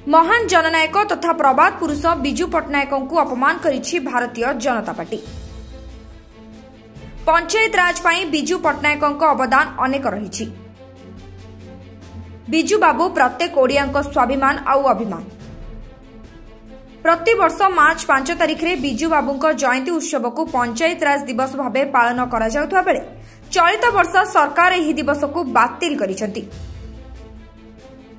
महान जननायक तथा प्रबाद पुरुष बिजू पट्टनायक को अपमान करिछि भारतीय जनता पार्टी। पंचायत राज पाई बिजू पट्टनायक अवदान अनेक रही। बिजू बाबू प्रत्येक ओडिया स्वाभिमान आउ अभिमान। प्रतिवर्ष मार्च 5 तारिख रे बिजू बाबू जयंती उत्सव को पंचायत राज दिवस भाव पालन करा जाउथबा बेले चलित वर्ष सरकार एही दिवस को बातिल करिसेंती।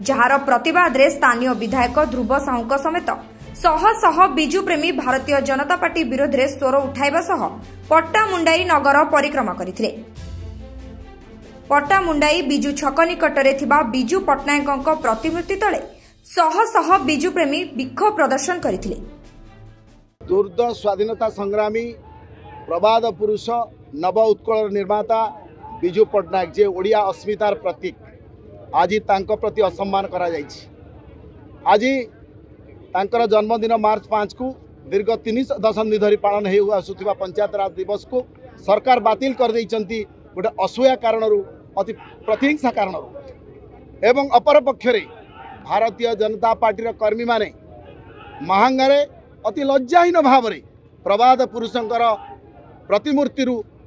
जार प्रतिवाद रे स्थानीय विधायक ध्रुव साहू समेत शह शह बिजू प्रेमी भारतीय जनता पार्टी विरोध में स्वर उठाइबा सह पट्टामुंडाई नगर परिक्रमा करथिले। पट्टामुंडाई बिजू छक निकटरे थिबा बिजू पट्टनायक प्रतिमूर्ति तले शह शह बिजू प्रेमी विक्षोभ प्रदर्शन करथिले। दुर्द स्वाधीनता संग्रामी प्रबाद पुरुष नव उत्कल निर्माता बिजू पट्टनायक जे ओडिया अस्मितार प्रतीक आज तांको प्रति असम्मान करा जायछि। आज तांकर जन्मदिन मार्च 5 को दीर्घ 3 दशंधि धरी पालन हो आसुथिबा पंचायत राज दिवस को सरकार बातिल कर दैचंती गोटे असुया कारण अति प्रतिहिंसा कारण एवं अपर पक्षरे भारतीय जनता पार्टी कर्मी माने महांगारे अति लज्जाहीन भाव में प्रबाद पुरुषंकर प्रतिमूर्ति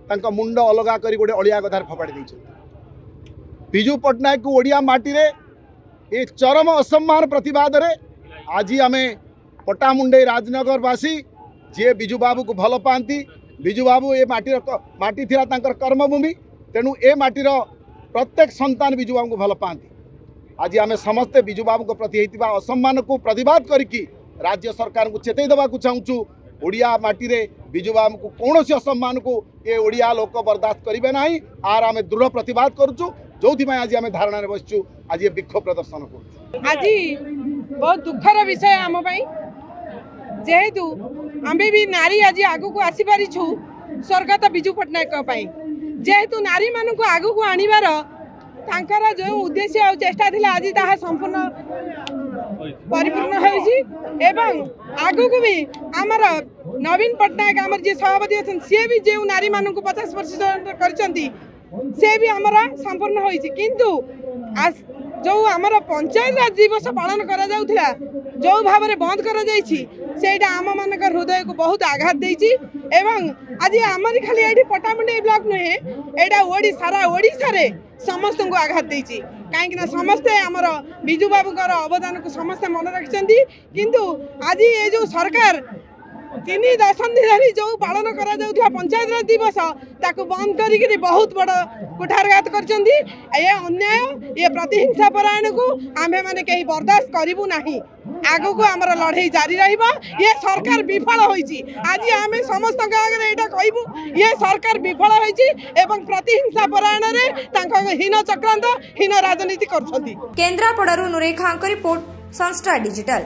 तांका मुंड अलगा करी गोटे अलिया गधार फपाड़ी दैछंती। बिजू पट्टनायक को ओडिया माटी रे एक चरम असम्मान प्रतिवाद रे आज आम पट्टामुंडई राजनगरवासी जे बिजू बाबू को भल पाती बिजू बाबू ए माटी थिला तांकर कर्मभूमि तेणु ए माटीर प्रत्येक संतान बिजू बाबू को भल पाती। आज आम समस्ते बिजू बाबू को प्रति होइतिबा असम्मान को प्रतिवाद करिकी राज्य सरकार को चेतई देवा चाहूँ। ओडिया माटी रे बिजू बाबू को कौन असम्मान को ये ओडिया लोक बर्दाश्त करेंगे ना आर आम दृढ़ प्रतिवाद करुचु जो आज आम धारणा बसचु आज ये विक्षोभ प्रदर्शन कर। आज बहुत दुखर विषय आम जेहेतु आम भी नारी आज आगु को आसी पारिछु स्वर्गत बिजू पट्टनायक जेहेतु नारी मान को आगु को आनिबार तांकर जो उद्देश्य और चेष्टा थिला आज ताहा संपूर्ण परिपूर्ण होइछि एवं आगु को भी आमर नवीन पट्टनायक आमर जे सभापति अछन से भी जे नारी मान को 50% करचंती से भी आमर संपूर्ण होइछि। किंतु जो आमर पंचायत राज दिवस पालन करा जाउथिला जो भाव में बंद करा जाइछि सेटा आम मानकर हृदय को बहुत आघात देइछि एवं आज आमर खाली एठी पट्टामुंडाई ब्लॉक नुहे एटा सारा ओडिशा रे समस्त को आघात देइछि कहीं समस्ते आमर बिजू बाबूकर अवदान को समस्ते मन रखिछंती। किंतु आज ये जो सरकार 3 दशंधि धरी जो पालन करा जाउथिया पंचायत राज दिवस ताकू बंद करी बहुत बड़ कुठारघात करचंती। ये अन्याय ये प्रतिहिंसा परायण को आम्भे माने कहीं बर्दाश्त करिबु नाही। आगु को आमर लड़ाई जारी रहिबा। ये सरकार विफल होइछि आज आमे समस्त आगे एटा कहबू ये सरकार विफल होइछि एवं प्रतिहिंसा परायण रे तांका हीन चक्रांत हीन राजनीति करछंती। केन्द्रापड़ारू नुरेखांक रिपोर्ट संस्था डिजिटल।